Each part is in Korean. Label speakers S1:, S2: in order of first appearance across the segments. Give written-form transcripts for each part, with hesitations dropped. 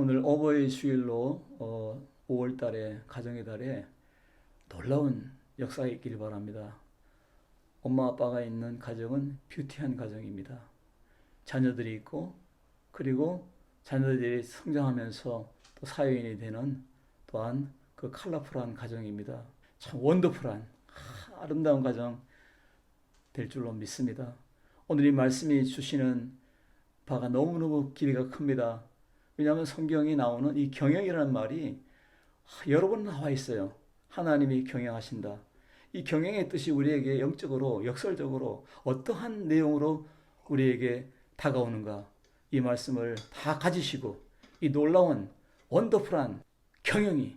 S1: 오늘 어버이 주일로 5월 달에 가정의 달에 놀라운 역사가 있기를 바랍니다. 엄마 아빠가 있는 가정은 뷰티한 가정입니다. 자녀들이 있고 그리고 자녀들이 성장하면서 또 사회인이 되는 또한 그 컬러풀한 가정입니다. 참 원더풀한 아름다운 가정 될 줄로 믿습니다. 오늘 이 말씀이 주시는 바가 너무너무 길이가 큽니다. 왜냐하면 성경이 나오는 이 경영이라는 말이 여러 번 나와 있어요. 하나님이 경영하신다. 이 경영의 뜻이 우리에게 영적으로 역설적으로 어떠한 내용으로 우리에게 다가오는가, 이 말씀을 다 가지시고 이 놀라운 원더풀한 경영이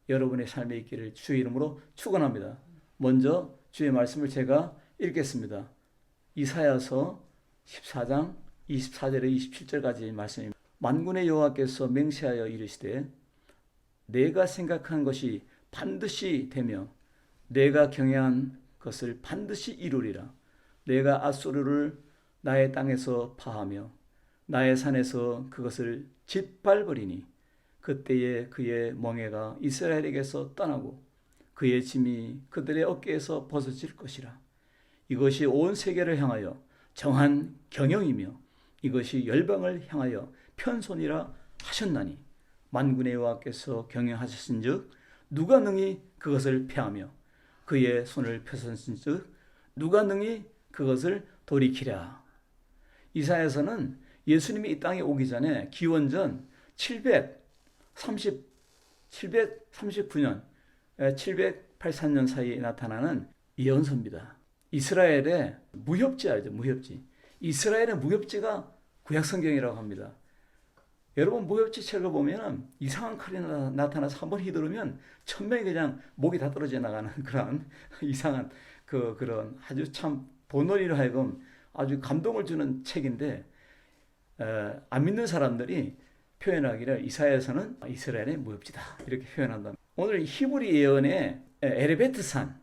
S1: 여러분의 삶에 있기를 주의 이름으로 축원합니다. 먼저 주의 말씀을 제가 읽겠습니다. 이사야서 14장 24절에 27절까지 말씀입니다. 만군의 여호와께서 맹세하여 이르시되 내가 생각한 것이 반드시 되며 내가 경영한 것을 반드시 이루리라. 내가 앗소르를 나의 땅에서 파하며 나의 산에서 그것을 짓밟으리니 그때에 그의 멍에가 이스라엘에게서 떠나고 그의 짐이 그들의 어깨에서 벗어질 것이라. 이것이 온 세계를 향하여 정한 경영이며 이것이 열방을 향하여 편손이라 하셨나니 만군의 여호와께서 경영하셨은즉 누가 능히 그것을 패하며 그의 손을 펴선즉 누가 능히 그것을 돌이키랴. 이사야서는 예수님이 이 땅에 오기 전에 기원전 739년 783년 사이에 나타나는 예언서입니다. 이스라엘의 무협지 알죠? 무협지. 이스라엘의 무협지가 구약성경이라고 합니다. 여러분 무협지 책을 보면 이상한 칼이 나타나서 한번 휘두르면 천명이 그냥 목이 다 떨어져 나가는 그런 이상한 그런 아주 참 본원이로 하여금 아주 감동을 주는 책인데, 안 믿는 사람들이 표현하기를 이사야서는 이스라엘의 무협지다 이렇게 표현한다. 오늘 히브리 예언의 에르베트산,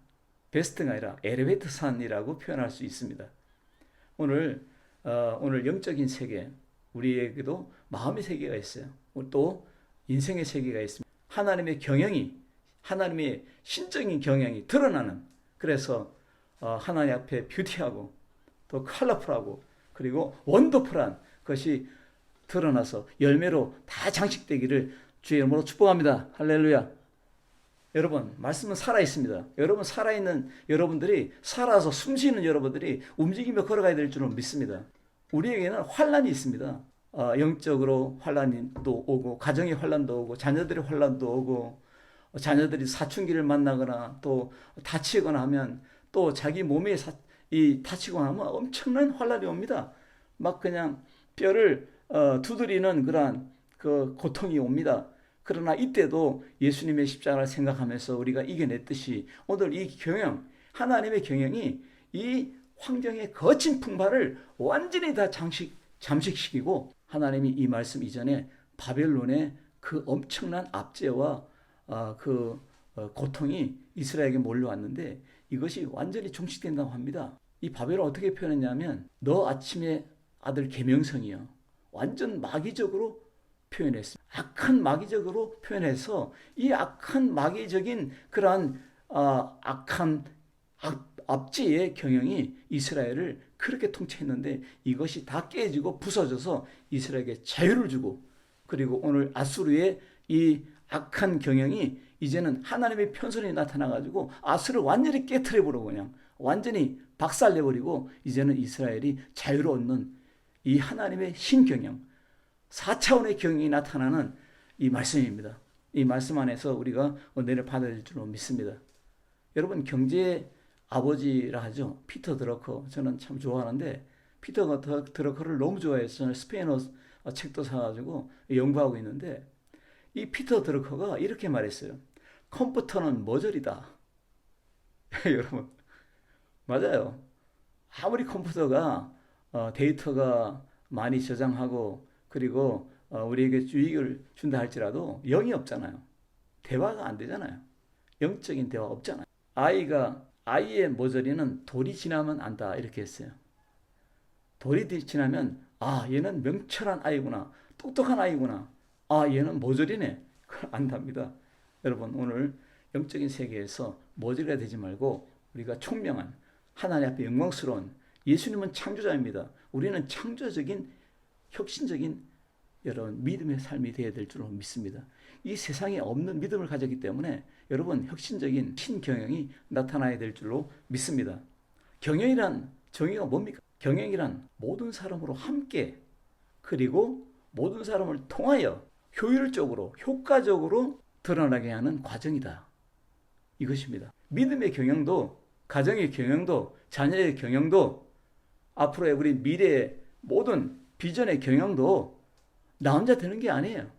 S1: 베스트가 아니라 에르베트산이라고 표현할 수 있습니다. 오늘 영적인 세계, 우리에게도 마음의 세계가 있어요. 또 인생의 세계가 있습니다. 하나님의 경영이, 하나님의 신적인 경영이 드러나는, 그래서 하나님 앞에 뷰티하고 또 컬러풀하고 그리고 원더풀한 것이 드러나서 열매로 다 장식되기를 주의 이름으로 축복합니다. 할렐루야. 여러분, 말씀은 살아있습니다. 여러분, 살아있는 여러분들이, 살아서 숨쉬는 여러분들이 움직이며 걸어가야 될 줄은 믿습니다. 우리에게는 환란이 있습니다. 영적으로 환란도 오고, 가정의 환란도 오고, 자녀들의 환란도 오고, 자녀들이 사춘기를 만나거나 또 다치거나 하면, 또 자기 몸에 다치거나 하면 엄청난 환란이 옵니다. 막 그냥 뼈를 두드리는 그러한 그 고통이 옵니다. 그러나 이때도 예수님의 십자가를 생각하면서 우리가 이겨냈듯이 오늘 이 경영, 하나님의 경영이 이 환경의 거친 풍파를 완전히 다 잠식시키고, 하나님이 이 말씀 이전에 바벨론의 그 엄청난 압제와 고통이 이스라엘에게 몰려왔는데 이것이 완전히 종식된다고 합니다. 이 바벨론 어떻게 표현했냐면 너 아침의 아들 계명성이요, 완전 마귀적으로 표현했습니다. 악한 마귀적으로 표현해서 이 악한 마귀적인 그러한 악한 압제의 경영이 이스라엘을 그렇게 통치했는데 이것이 다 깨지고 부서져서 이스라엘에게 자유를 주고, 그리고 오늘 아수르의 이 악한 경영이 이제는 하나님의 편선이 나타나가지고 아수르를 완전히 깨트려버리고 그냥 완전히 박살내버리고 이제는 이스라엘이 자유를 얻는 이 하나님의 신경영, 4차원의 경영이 나타나는 이 말씀입니다. 이 말씀 안에서 우리가 은혜를 받을 줄로 믿습니다. 여러분, 경제의 아버지라 하죠. 피터 드러커. 저는 참 좋아하는데 피터 드러커를 너무 좋아해서 저는 스페인어 책도 사가지고 연구하고 있는데, 이 피터 드러커가 이렇게 말했어요. 컴퓨터는 머저리다. 여러분, 맞아요. 아무리 컴퓨터가 데이터가 많이 저장하고 그리고 우리에게 유익을 준다 할지라도 영이 없잖아요. 대화가 안 되잖아요. 영적인 대화 없잖아요. 아이의 머저리는 돌이 지나면 안다 이렇게 했어요. 돌이 지나면 얘는 명철한 아이구나, 똑똑한 아이구나, 아, 얘는 모조리네. 그걸 안답니다. 여러분, 오늘 영적인 세계에서 모조리가 되지 말고 우리가 총명한 하나님 앞에 영광스러운, 예수님은 창조자입니다. 우리는 창조적인 혁신적인 여러분 믿음의 삶이 되어야 될 줄로 믿습니다. 이 세상에 없는 믿음을 가졌기 때문에 여러분 혁신적인 신경영이 나타나야 될 줄로 믿습니다. 경영이란 정의가 뭡니까? 경영이란 모든 사람으로 함께, 그리고 모든 사람을 통하여 효율적으로 효과적으로 드러나게 하는 과정이다. 이것입니다. 믿음의 경영도, 가정의 경영도, 자녀의 경영도, 앞으로의 우리 미래의 모든 비전의 경영도 나 혼자 되는 게 아니에요.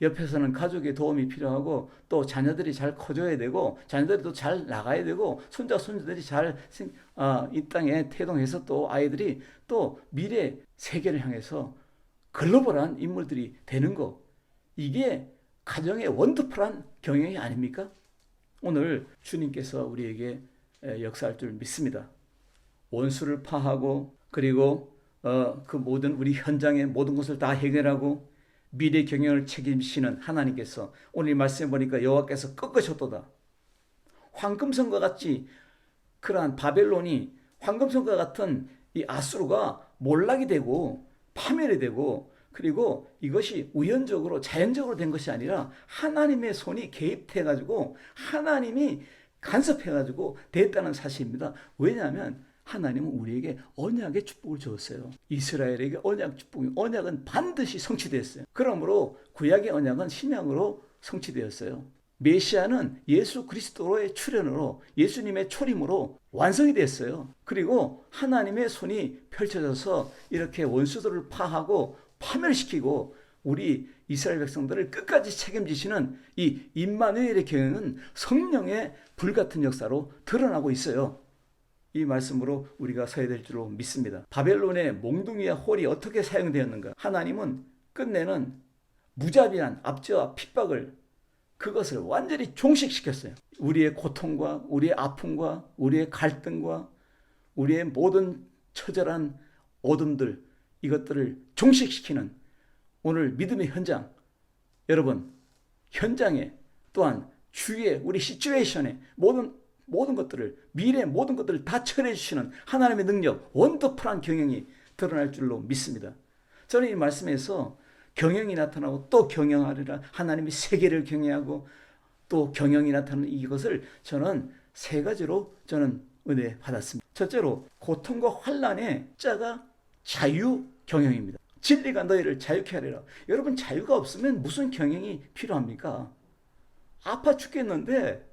S1: 옆에서는 가족의 도움이 필요하고, 또 자녀들이 잘 커져야 되고, 자녀들이 또 잘 나가야 되고, 손자 손주들이 잘 이 땅에 태동해서 또 아이들이 또 미래 세계를 향해서 글로벌한 인물들이 되는 거, 이게 가정의 원더풀한 경영이 아닙니까? 오늘 주님께서 우리에게 역사할 줄 믿습니다. 원수를 파하고, 그리고 그 모든 우리 현장의 모든 것을 다 해결하고 미래 경영을 책임지시는 하나님께서 오늘 말씀해 보니까 여호와께서 꺾으셨도다. 황금성과 같이 그러한 바벨론이, 황금성과 같은 이 아수르가 몰락이 되고 파멸이 되고, 그리고 이것이 우연적으로 자연적으로 된 것이 아니라 하나님의 손이 개입해가지고 하나님이 간섭해가지고 됐다는 사실입니다. 왜냐하면 하나님은 우리에게 언약의 축복을 주었어요. 이스라엘에게 언약 축복이, 언약은 반드시 성취되었어요. 그러므로 구약의 언약은 신약으로 성취되었어요. 메시아는 예수 그리스도의 출현으로, 예수님의 초림으로 완성이 됐어요. 그리고 하나님의 손이 펼쳐져서 이렇게 원수들을 파하고 파멸시키고 우리 이스라엘 백성들을 끝까지 책임지시는 이 임마누엘의 경영은 성령의 불같은 역사로 드러나고 있어요. 이 말씀으로 우리가 서야 될 줄로 믿습니다. 바벨론의 몽둥이와 홀이 어떻게 사용되었는가? 하나님은 끝내는 무자비한 압제와 핍박을, 그것을 완전히 종식시켰어요. 우리의 고통과 우리의 아픔과 우리의 갈등과 우리의 모든 처절한 어둠들, 이것들을 종식시키는 오늘 믿음의 현장, 여러분 현장에, 또한 주위의 우리 시츄에이션에 모든 것들을, 미래의 모든 것들을 다 처리해 주시는 하나님의 능력, 원더풀한 경영이 드러날 줄로 믿습니다. 저는 이 말씀에서 경영이 나타나고 또 경영하리라, 하나님이 세계를 경영하고 또 경영이 나타나는 이것을 저는 세 가지로 저는 은혜 받았습니다. 첫째로 고통과 환난의 자가 자유 경영입니다. 진리가 너희를 자유케 하리라. 여러분 자유가 없으면 무슨 경영이 필요합니까? 아파 죽겠는데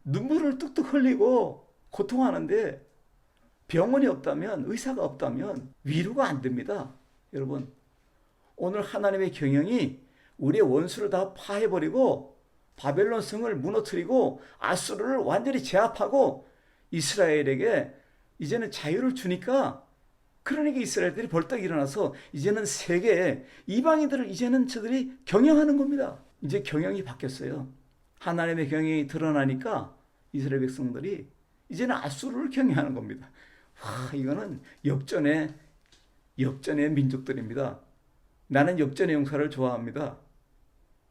S1: 눈물을 뚝뚝 흘리고 고통하는데 병원이 없다면, 의사가 없다면 위로가 안 됩니다. 여러분 오늘 하나님의 경영이 우리의 원수를 다 파해버리고 바벨론 성을 무너뜨리고 아수르를 완전히 제압하고 이스라엘에게 이제는 자유를 주니까, 그러니까 이스라엘들이 벌떡 일어나서 이제는 세계 이방인들을 이제는 저들이 경영하는 겁니다. 이제 경영이 바뀌었어요. 하나님의 경영이 드러나니까 이스라엘 백성들이 이제는 아수르를 경영하는 겁니다. 와, 이거는 역전의 민족들입니다. 나는 역전의 용사를 좋아합니다.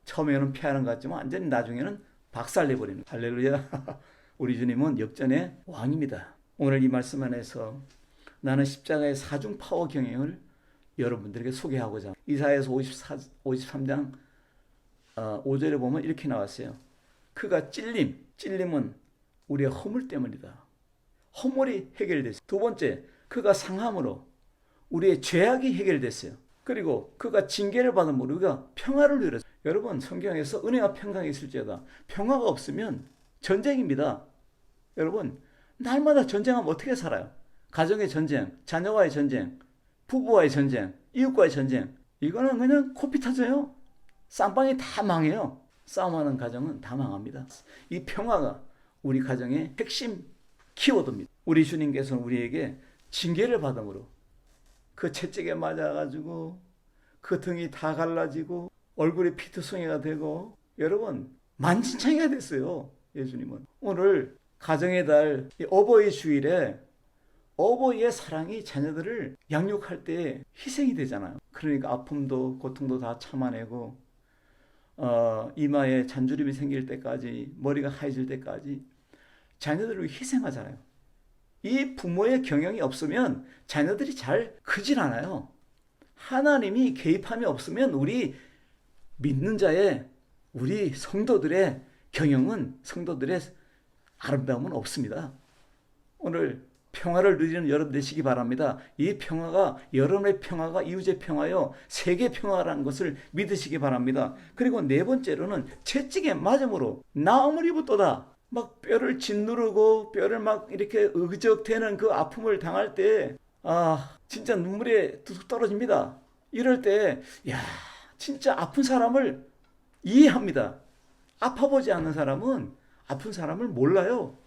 S1: 처음에는 피하는 것 같지만 완전히 나중에는 박살내버리는, 할렐루야. 우리 주님은 역전의 왕입니다. 오늘 이 말씀 안에서 나는 십자가의 사중 파워 경영을 여러분들에게 소개하고자, 이사야서 53장 5절에 보면 이렇게 나왔어요. 그가 찔림은 우리의 허물 때문이다. 허물이 해결됐어요. 두 번째, 그가 상함으로 우리의 죄악이 해결됐어요. 그리고 그가 징계를 받음으로 우리가 평화를 누렸어요. 여러분 성경에서 은혜와 평강이 있을지어다. 평화가 없으면 전쟁입니다. 여러분 날마다 전쟁하면 어떻게 살아요? 가정의 전쟁, 자녀와의 전쟁, 부부와의 전쟁, 이웃과의 전쟁, 이거는 그냥 코피 터져요. 쌈방이 다 망해요. 싸움하는 가정은 다 망합니다. 이 평화가 우리 가정의 핵심 키워드입니다. 우리 주님께서는 우리에게 징계를 받음으로 그 채찍에 맞아가지고 그 등이 다 갈라지고 얼굴이 피투성이가 되고, 여러분 만신창이가 됐어요. 예수님은 오늘 가정의 달 어버이 주일에 어버이의 사랑이 자녀들을 양육할 때 희생이 되잖아요. 그러니까 아픔도 고통도 다 참아내고 이마에 잔주름이 생길 때까지, 머리가 하얘질 때까지 자녀들을 위해 희생하잖아요. 이 부모의 경영이 없으면 자녀들이 잘 크질 않아요. 하나님이 개입함이 없으면 우리 믿는 자의, 우리 성도들의 경영은, 성도들의 아름다움은 없습니다. 오늘 평화를 누리는 여러분 되시기 바랍니다. 이 평화가, 여러분의 평화가 이웃의 평화요, 세계 평화라는 것을 믿으시기 바랍니다. 그리고 네 번째로는 채찍에 맞음으로 나음을 입었도다. 막 뼈를 짓누르고 뼈를 막 이렇게 의적대는 그 아픔을 당할 때, 진짜 눈물이 뚝뚝 떨어집니다. 이럴 때, 진짜 아픈 사람을 이해합니다. 아파보지 않는 사람은 아픈 사람을 몰라요.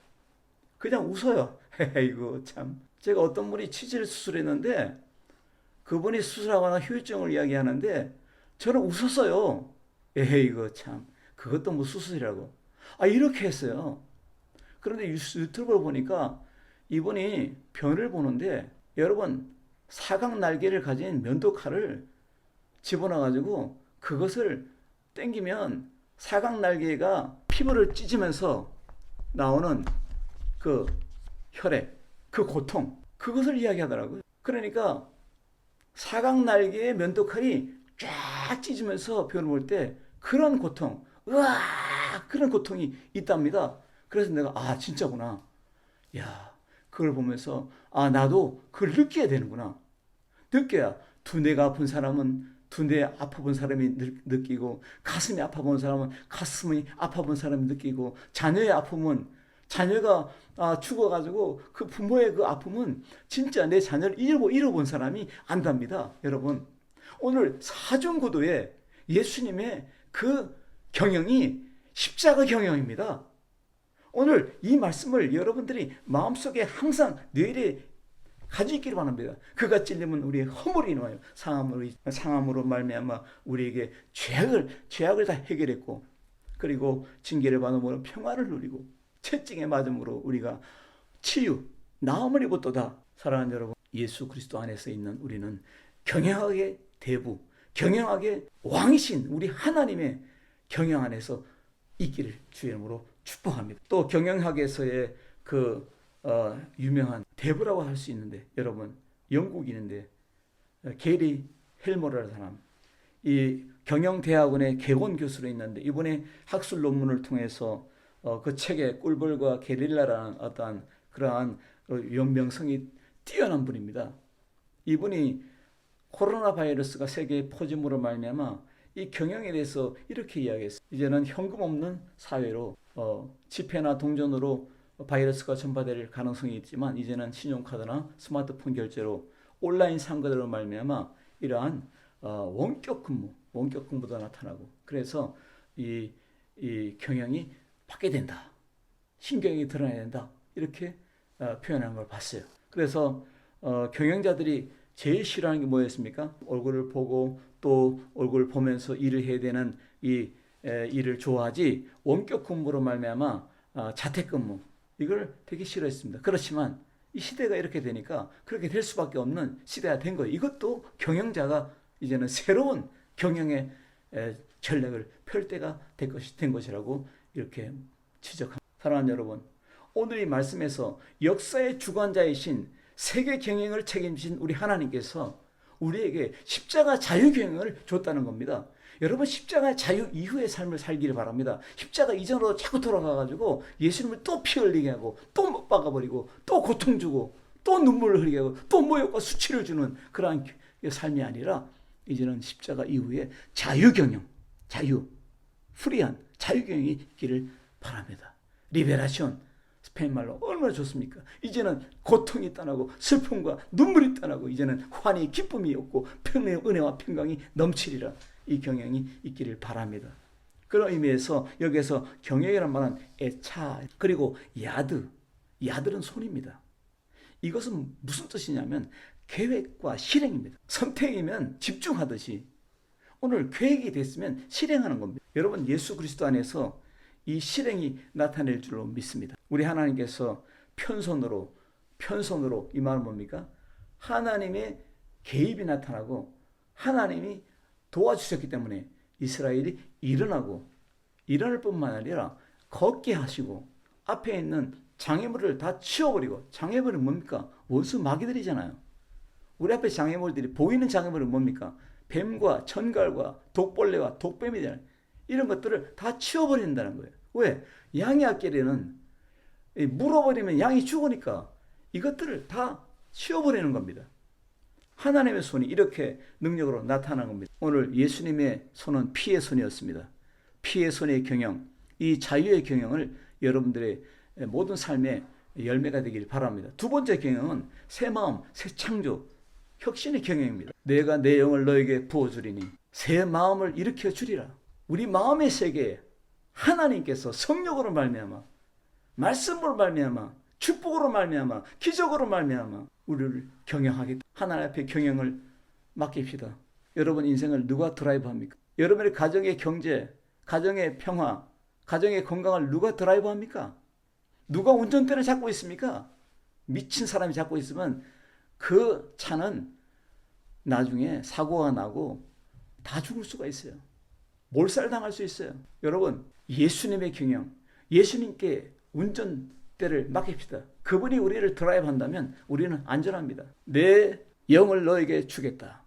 S1: 그냥 웃어요. 이거 참. 제가 어떤 분이 치질 수술했는데 그분이 수술하거나 후유증을 이야기하는데 저는 웃었어요. 이거 참. 그것도 뭐 수술이라고. 이렇게 했어요. 그런데 유튜브를 보니까 이분이 변을 보는데, 여러분, 사각 날개를 가진 면도칼을 집어넣어가지고 그것을 당기면 사각 날개가 피부를 찢으면서 나오는 그 혈액, 그 고통, 그것을 이야기하더라고요. 그러니까 사각 날개의 면도칼이 쫙 찢으면서 변을 볼 때 그런 고통, 그런 고통이 있답니다. 그래서 내가 진짜구나. 그걸 보면서 나도 그걸 느껴야 되는구나. 느껴야 두뇌가 아픈 사람은 두뇌 아파본 사람이 느끼고, 가슴이 아파본 사람은 가슴이 아파본 사람이 느끼고, 자녀의 아픔은 자녀가 죽어가지고 그 부모의 그 아픔은 진짜 내 자녀를 잃어본 사람이 안답니다. 여러분, 오늘 사중구도에 예수님의 그 경영이 십자가 경영입니다. 오늘 이 말씀을 여러분들이 마음속에 항상 뇌리에 가지고 있기를 바랍니다. 그가 찔림은 우리의 허물이 인하여 상함으로 말미암아 우리에게 죄악을 다 해결했고, 그리고 징계를 받음으로 평화를 누리고, 채찍에 맞음으로 우리가 치유, 나음을 입었도다. 사랑하는 여러분, 예수 그리스도 안에서 있는 우리는 경영하게 대부, 경영하게 왕이신 우리 하나님의 경영 안에서 있기를 주의 이름으로 축복합니다. 또 경영학에서의 유명한 대부라고 할 수 있는데, 여러분, 영국인인데 게리 헬머라는 사람, 이 경영대학원의 개원 교수로 있는데, 이번에 학술 논문을 통해서 그 책의 꿀벌과 게릴라라는 어떠한 그러한 연명성이 뛰어난 분입니다. 이분이 코로나 바이러스가 세계에 퍼짐으로 말미암아 이 경영에 대해서 이렇게 이야기했어요. 이제는 현금 없는 사회로, 지폐나 동전으로 바이러스가 전파될 가능성이 있지만, 이제는 신용카드나 스마트폰 결제로 온라인 상거래로 말미암아 이러한 원격 근무도 나타나고, 그래서 이 경영이 바뀌게 된다, 신경이 드러나야 된다, 이렇게 표현한 걸 봤어요. 그래서 경영자들이 제일 싫어하는 게 뭐였습니까? 얼굴을 보고 또 얼굴을 보면서 일을 해야 되는 이 일을 좋아하지, 원격 근무로 말미암아 자택근무, 이걸 되게 싫어했습니다. 그렇지만 이 시대가 이렇게 되니까 그렇게 될 수밖에 없는 시대가 된 거예요. 이것도 경영자가 이제는 새로운 경영의 전략을 펼 때가 된 것이라고 이렇게 지적합니다. 사랑하는 여러분, 오늘 이 말씀에서 역사의 주관자이신 세계 경영을 책임진 우리 하나님께서 우리에게 십자가 자유 경영을 줬다는 겁니다. 여러분, 십자가 자유 이후의 삶을 살기를 바랍니다. 십자가 이전으로 자꾸 돌아가가지고 예수님을 또 피 흘리게 하고, 또 못 박아버리고, 또 고통 주고, 또 눈물을 흘리게 하고, 또 모욕과 수치를 주는 그러한 삶이 아니라, 이제는 십자가 이후에 자유 경영, 프리한 자유 경영이 있기를 바랍니다. 리베라션, 스페인 말로 얼마나 좋습니까? 이제는 고통이 떠나고 슬픔과 눈물이 떠나고, 이제는 환희, 기쁨이 없고 은혜와 평강이 넘치리라. 이 경영이 있기를 바랍니다. 그런 의미에서 여기에서 경영이란 말은 애차, 그리고 야들은 손입니다. 이것은 무슨 뜻이냐면 계획과 실행입니다. 선택이면 집중하듯이 오늘 계획이 됐으면 실행하는 겁니다. 여러분, 예수 그리스도 안에서 이 실행이 나타낼 줄로 믿습니다. 우리 하나님께서 편손으로, 이 말은 뭡니까? 하나님의 개입이 나타나고 하나님이 도와주셨기 때문에 이스라엘이 일어날 뿐만 아니라 걷게 하시고 앞에 있는 장애물을 다 치워버리고, 장애물은 뭡니까? 원수 마귀들이잖아요. 우리 앞에 장애물들이, 보이는 장애물은 뭡니까? 뱀과 천갈과 독벌레와 독뱀이잖아요. 이런 것들을 다 치워버린다는 거예요. 왜? 양의 앞길에는 물어버리면 양이 죽으니까 이것들을 다 치워버리는 겁니다. 하나님의 손이 이렇게 능력으로 나타난 겁니다. 오늘 예수님의 손은 피의 손이었습니다. 피의 손의 경영, 이 자유의 경영을 여러분들의 모든 삶의 열매가 되길 바랍니다. 두 번째 경영은 새 마음, 새 창조, 혁신의 경영입니다. 내가 내 영을 너에게 부어주리니 새 마음을 일으켜 주리라. 우리 마음의 세계에 하나님께서 성령으로 말미암아, 말씀으로 말미암아, 축복으로 말미암아, 기적으로 말미암아 우리를 경영하겠다. 하나님 앞에 경영을 맡깁시다. 여러분 인생을 누가 드라이브합니까? 여러분의 가정의 경제, 가정의 평화, 가정의 건강을 누가 드라이브합니까? 누가 운전대를 잡고 있습니까? 미친 사람이 잡고 있으면 그 차는 나중에 사고가 나고 다 죽을 수가 있어요. 몰살당할 수 있어요. 여러분, 예수님의 경영, 예수님께 운전대를 맡깁시다. 그분이 우리를 드라이브 한다면 우리는 안전합니다. 내 영을 너에게 주겠다.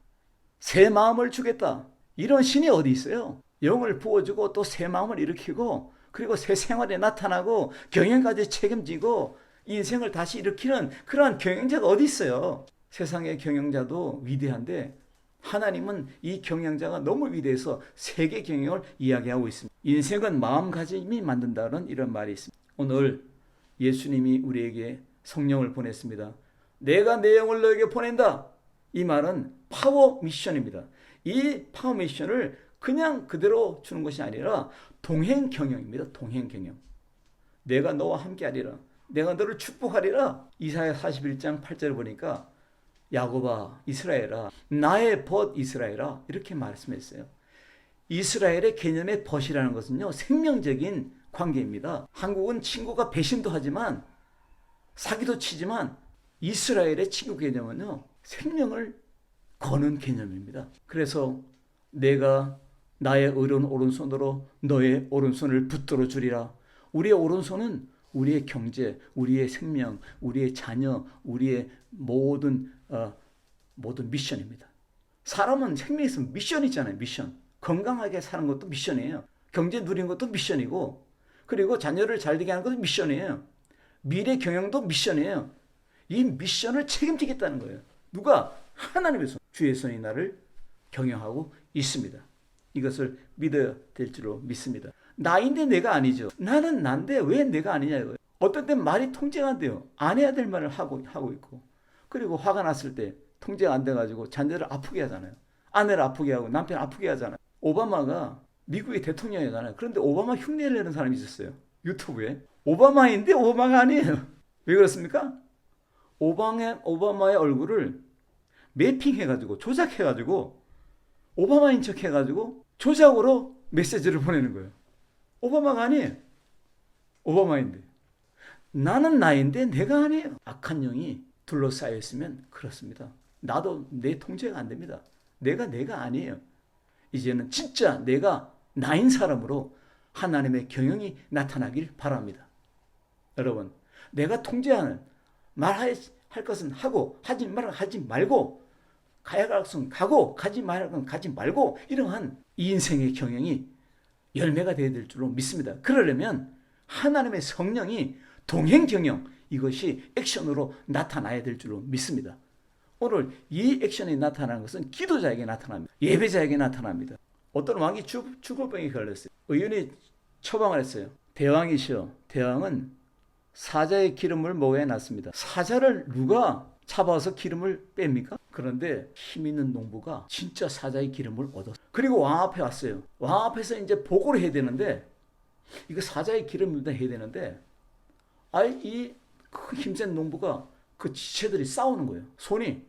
S1: 새 마음을 주겠다. 이런 신이 어디 있어요? 영을 부어주고 또 새 마음을 일으키고, 그리고 새 생활에 나타나고 경영까지 책임지고 인생을 다시 일으키는 그러한 경영자가 어디 있어요? 세상의 경영자도 위대한데 하나님은 이 경영자가 너무 위대해서 세계 경영을 이야기하고 있습니다. 인생은 마음가짐이 만든다는 이런 말이 있습니다. 오늘 예수님이 우리에게 성령을 보냈습니다. 내가 내 영을 너에게 보낸다. 이 말은 파워 미션입니다. 이 파워 미션을 그냥 그대로 주는 것이 아니라 동행 경영입니다. 동행 경영. 내가 너와 함께하리라. 내가 너를 축복하리라. 이사야 41장 8절을 보니까 야곱아 이스라엘아 나의 벗 이스라엘아 이렇게 말씀했어요. 이스라엘의 개념의 벗이라는 것은요 생명적인 관계입니다. 한국은 친구가 배신도 하지만 사기도 치지만 이스라엘의 친구 개념은요 생명을 거는 개념입니다. 그래서 내가 나의 의로운 오른손으로 너의 오른손을 붙들어 주리라. 우리의 오른손은 우리의 경제, 우리의 생명, 우리의 자녀, 우리의 모든 미션입니다. 사람은 생명에 있으면 미션이 있잖아요. 미션. 건강하게 사는 것도 미션이에요. 경제 누리는 것도 미션이고, 그리고 자녀를 잘 되게 하는 것도 미션이에요. 미래 경영도 미션이에요. 이 미션을 책임지겠다는 거예요. 누가? 하나님의 손, 주의 손이 나를 경영하고 있습니다. 이것을 믿어야 될 줄로 믿습니다. 나인데 내가 아니죠. 나는 난데 왜 내가 아니냐 이거예요. 어떤 때 말이 통제가 안 돼요. 안 해야 될 말을 하고 있고, 그리고 화가 났을 때 통제가 안 돼가지고 자녀를 아프게 하잖아요. 아내를 아프게 하고 남편 아프게 하잖아요. 오바마가 미국의 대통령이잖아요. 그런데 오바마 흉내를 내는 사람이 있었어요. 유튜브에. 오바마인데 오바마가 아니에요. 왜 그렇습니까? 오바마의 얼굴을 매핑해가지고 조작해가지고 오바마인 척 해가지고 조작으로 메시지를 보내는 거예요. 오바마가 아니에요. 오바마인데. 나는 나인데 내가 아니에요. 악한 영이 둘러싸여 있으면 그렇습니다. 나도 내 통제가 안 됩니다. 내가 아니에요. 이제는 진짜 내가 나인 사람으로 하나님의 경영이 나타나길 바랍니다. 여러분, 내가 통제하는 말할 것은 하고 하지 말고 가야 할 것은 가고 가지 말할 것은 가지 말고 이러한 이 인생의 경영이 열매가 되어야 될 줄로 믿습니다. 그러려면 하나님의 성령이 동행 경영 이것이 액션으로 나타나야 될 줄로 믿습니다. 오늘 이 액션이 나타나는 것은 기도자에게 나타납니다. 예배자에게 나타납니다. 어떤 왕이 죽을 병에 걸렸어요. 의원이 처방을 했어요. 대왕이시여, 대왕은 사자의 기름을 먹어야 낫습니다. 사자를 누가 잡아서 기름을 뺍니까? 그런데 힘 있는 농부가 진짜 사자의 기름을 얻었어요. 그리고 왕 앞에 왔어요. 왕 앞에서 이제 보고를 해야 되는데, 이거 사자의 기름을 해야 되는데, 이 큰 힘센 농부가 그 지체들이 싸우는 거예요. 손이.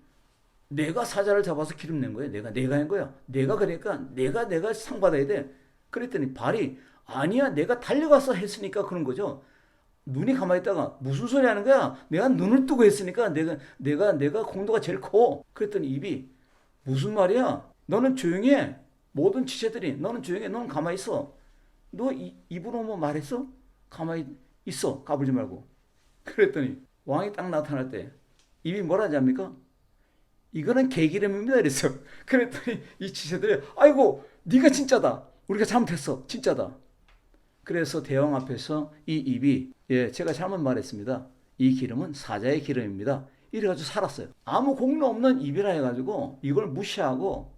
S1: 내가 사자를 잡아서 기름 낸 거예요. 내가 한 거야. 그러니까 내가 상 받아야 돼. 그랬더니 발이 아니야, 내가 달려가서 했으니까 그런 거죠. 눈이 가만히 있다가 무슨 소리 하는 거야? 내가 눈을 뜨고 했으니까 내가 공도가 제일 커. 그랬더니 입이 무슨 말이야? 너는 조용히 해. 모든 지체들이 너는 조용해, 너는 가만히 있어. 너 입으로 뭐 말했어? 가만히 있어. 까불지 말고. 그랬더니 왕이 딱 나타날 때 입이 뭐라 하지 않습니까? 이거는 개기름입니다. 이랬어. 그랬더니 이 지체들이 아이고 네가 진짜다. 우리가 잘못했어. 진짜다. 그래서 대왕 앞에서 이 입이 제가 잘못 말했습니다. 이 기름은 사자의 기름입니다. 이래가지고 살았어요. 아무 공로 없는 입이라 해가지고 이걸 무시하고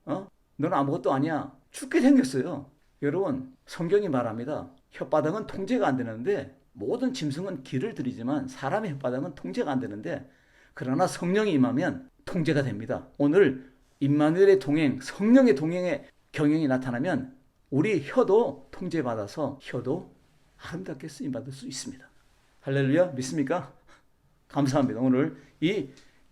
S1: 너는 아무것도 아니야. 죽게 생겼어요. 여러분 성경이 말합니다. 혓바닥은 통제가 안 되는데 모든 짐승은 기를 들이지만 사람의 혓바닥은 통제가 안 되는데 그러나 성령이 임하면 통제가 됩니다. 오늘 임마누엘의 동행, 성령의 동행의 경영이 나타나면 우리 혀도 통제받아서 혀도 아름답게 쓰임받을 수 있습니다. 할렐루야 믿습니까? 감사합니다. 오늘 이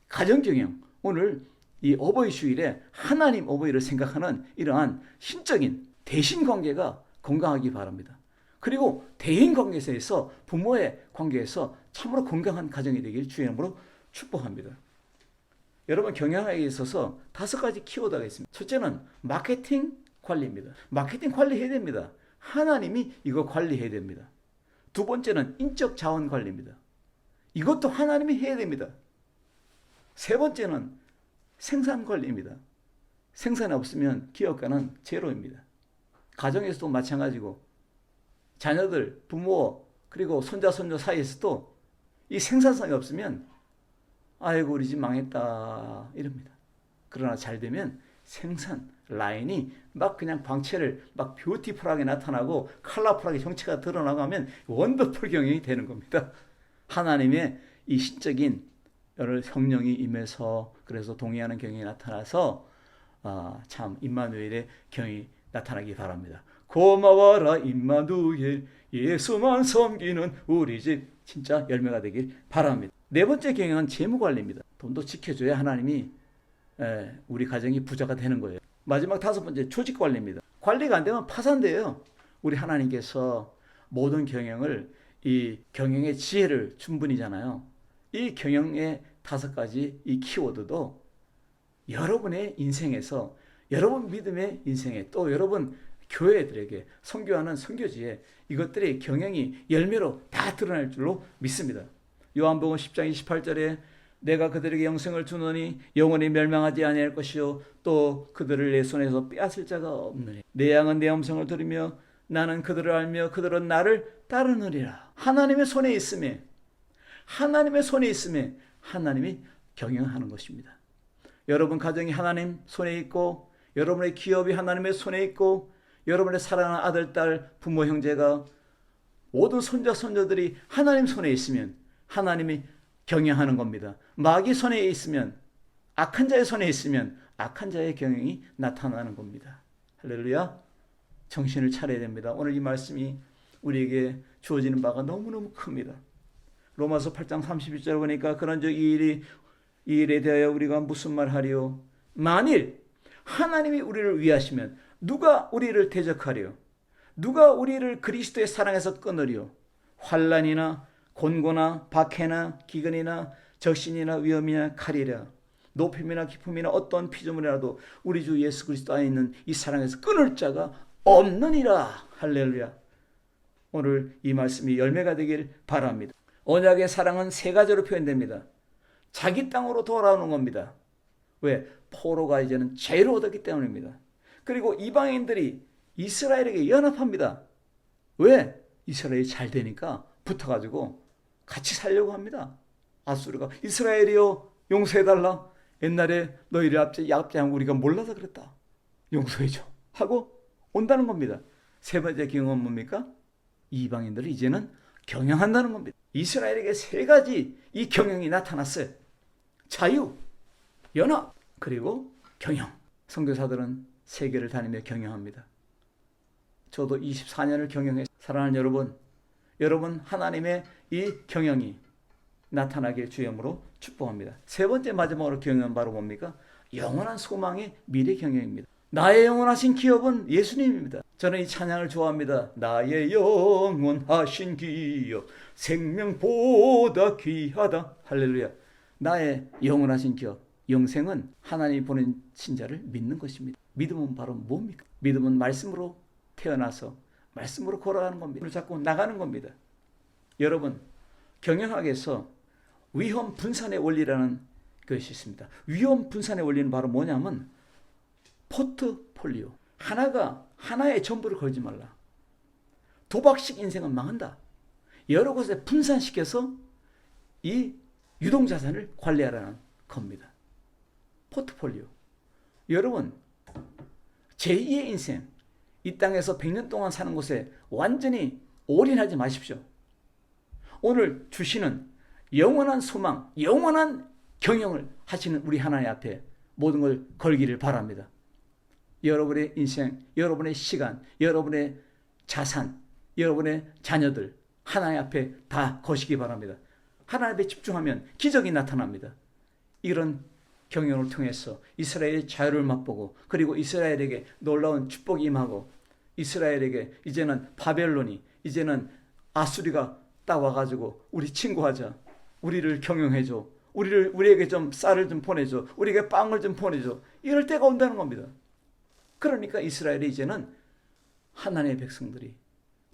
S1: 가정경영, 오늘 이 어버이 주일에 하나님 어버이를 생각하는 이러한 신적인 대신관계가 건강하기 바랍니다. 그리고 대인관계에서 부모의 관계에서 참으로 건강한 가정이 되길 주의 이름으로 축복합니다. 여러분 경영에 있어서 5가지 키워드가 있습니다. 첫째는 마케팅 관리입니다. 마케팅 관리해야 됩니다. 하나님이 이거 관리해야 됩니다. 두 번째는 인적 자원 관리입니다. 이것도 하나님이 해야 됩니다. 세 번째는 생산 관리입니다. 생산이 없으면 기업가는 제로입니다. 가정에서도 마찬가지고 자녀들, 부모 그리고 손자, 손녀 사이에서도 이 생산성이 없으면 아이고 우리 집 망했다 이럽니다. 그러나 잘 되면 생산 라인이 막 그냥 광채를 막 뷰티풀하게 나타나고 컬러풀하게 형체가 드러나고 하면 원더풀 경영이 되는 겁니다. 하나님의 이 신적인 여러 성령이 임해서 그래서 동의하는 경영이 나타나서 참 임마누엘의 경영이 나타나기 바랍니다. 고마워라 임마누엘 예수만 섬기는 우리 집 진짜 열매가 되길 바랍니다. 네 번째 경영은 재무관리입니다. 돈도 지켜줘야 하나님이 우리 가정이 부자가 되는 거예요. 마지막 5번째 조직관리입니다. 관리가 안 되면 파산돼요. 우리 하나님께서 모든 경영을 이 경영의 지혜를 충분히잖아요. 이 경영의 5가지 이 키워드도 여러분의 인생에서 여러분 믿음의 인생에 또 여러분 교회들에게 선교하는 선교지에 이것들의 경영이 열매로 다 드러날 줄로 믿습니다. 요한복음 10장 28절에 내가 그들에게 영생을 주노니 영원히 멸망하지 아니할 것이요 또 그들을 내 손에서 빼앗을 자가 없느니 내 양은 내 음성을 들으며 나는 그들을 알며 그들은 나를 따르느니라. 하나님의 손에 있음에 하나님이 경영하는 것입니다. 여러분 가정이 하나님 손에 있고 여러분의 기업이 하나님의 손에 있고 여러분의 사랑하는 아들, 딸, 부모, 형제가 모든 손자, 손녀들이 하나님 손에 있으면 하나님이 경영하는 겁니다. 마귀 손에 있으면 악한 자의 손에 있으면 악한 자의 경영이 나타나는 겁니다. 할렐루야. 정신을 차려야 됩니다. 오늘 이 말씀이 우리에게 주어지는 바가 너무너무 큽니다. 로마서 8장 31절 보니까 그런즉 이 일에 대하여 우리가 무슨 말하리요? 만일 하나님이 우리를 위하시면 누가 우리를 대적하리요? 누가 우리를 그리스도의 사랑에서 끊으리요? 환난이나 곤고나 박해나 기근이나 적신이나 위험이나 칼이라 높임이나 깊음이나 어떤 피조물이라도 우리 주 예수 그리스도 안에 있는 이 사랑에서 끊을 자가 없느니라. 할렐루야. 오늘 이 말씀이 열매가 되길 바랍니다. 언약의 사랑은 3가지로 표현됩니다. 자기 땅으로 돌아오는 겁니다. 왜? 포로가 이제는 자유를 얻었기 때문입니다. 그리고 이방인들이 이스라엘에게 연합합니다. 왜? 이스라엘이 잘 되니까 붙어가지고 같이 살려고 합니다. 아수르가 이스라엘이요 용서해달라. 옛날에 너희를 압제하고 우리가 몰라서 그랬다. 용서해줘 하고 온다는 겁니다. 3번째 경험은 뭡니까? 이방인들을 이제는 경영한다는 겁니다. 이스라엘에게 3가지 이 경영이 나타났어요. 자유, 연합, 그리고 경영. 선교사들은 세계를 다니며 경영합니다. 저도 24년을 경영해 사랑하는 여러분 하나님의 이 경영이 나타나길 주님으로 축복합니다. 3번째 마지막으로 경영은 바로 뭡니까? 영원한 소망의 미래 경영입니다. 나의 영원하신 기업은 예수님입니다. 저는 이 찬양을 좋아합니다. 나의 영원하신 기업 생명보다 귀하다. 할렐루야. 나의 영원하신 기업 영생은 하나님이 보낸 신자를 믿는 것입니다. 믿음은 바로 뭡니까? 믿음은 말씀으로 태어나서 말씀으로 걸어가는 겁니다. 자꾸 나가는 겁니다. 여러분, 경영학에서 위험 분산의 원리라는 것이 있습니다. 위험 분산의 원리는 바로 뭐냐면 포트폴리오. 하나의 전부를 걸지 말라. 도박식 인생은 망한다. 여러 곳에 분산시켜서 이 유동자산을 관리하라는 겁니다. 포트폴리오. 여러분, 제2의 인생, 이 땅에서 100년 동안 사는 곳에 완전히 올인하지 마십시오. 오늘 주시는 영원한 소망, 영원한 경영을 하시는 우리 하나님 앞에 모든 걸 걸기를 바랍니다. 여러분의 인생, 여러분의 시간, 여러분의 자산, 여러분의 자녀들 하나님 앞에 다 거시기 바랍니다. 하나님 앞에 집중하면 기적이 나타납니다. 이런 경영을 통해서 이스라엘의 자유를 맛보고, 그리고 이스라엘에게 놀라운 축복이 임하고, 이스라엘에게 이제는 바벨론이, 이제는 아수리가 딱 와가지고 우리 친구하자, 우리를 경영해줘, 우리에게 좀 쌀을 좀 보내줘, 우리에게 빵을 좀 보내줘, 이럴 때가 온다는 겁니다. 그러니까 이스라엘이 이제는 하나님의 백성들이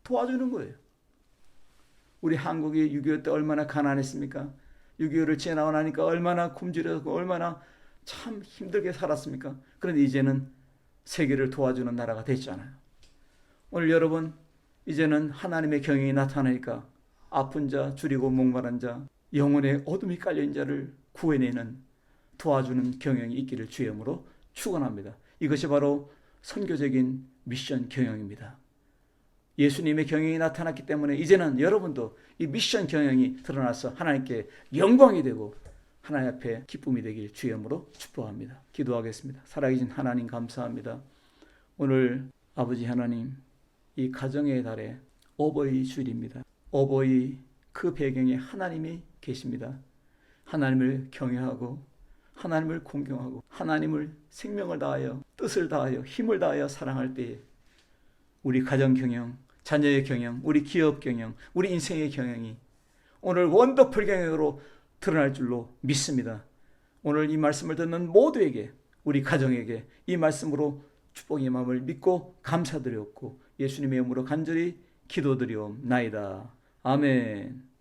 S1: 도와주는 거예요. 우리 한국이 6.25 때 얼마나 가난했습니까? 6.25를 지나고 나니까 얼마나 굶주렸고 얼마나 참 힘들게 살았습니까? 그런데 이제는 세계를 도와주는 나라가 됐잖아요. 오늘 여러분, 이제는 하나님의 경영이 나타나니까 아픈 자, 줄이고 목마른 자, 영혼의 어둠이 깔린 자를 구해내는, 도와주는 경영이 있기를 주의 이름으로 축원합니다. 이것이 바로 선교적인 미션 경영입니다. 예수님의 경영이 나타났기 때문에 이제는 여러분도 이 미션 경영이 드러나서 하나님께 영광이 되고 하나님 앞에 기쁨이 되길 주의 이름으로 축복합니다. 기도하겠습니다. 살아계신 하나님 감사합니다. 오늘 아버지 하나님, 이 가정의 달에 어버이 주일입니다. 어버이 그 배경에 하나님이 계십니다. 하나님을 경외하고 하나님을 공경하고 하나님을 생명을 다하여 뜻을 다하여 힘을 다하여 사랑할 때에 우리 가정 경영, 자녀의 경영, 우리 기업 경영, 우리 인생의 경영이 오늘 원더풀 경영으로 드러날 줄로 믿습니다. 오늘 이 말씀을 듣는 모두에게, 우리 가정에게 이 말씀으로 축복의 마음을 믿고 감사드렸고 예수님의 이름으로 간절히 기도드리옵나이다. 아멘.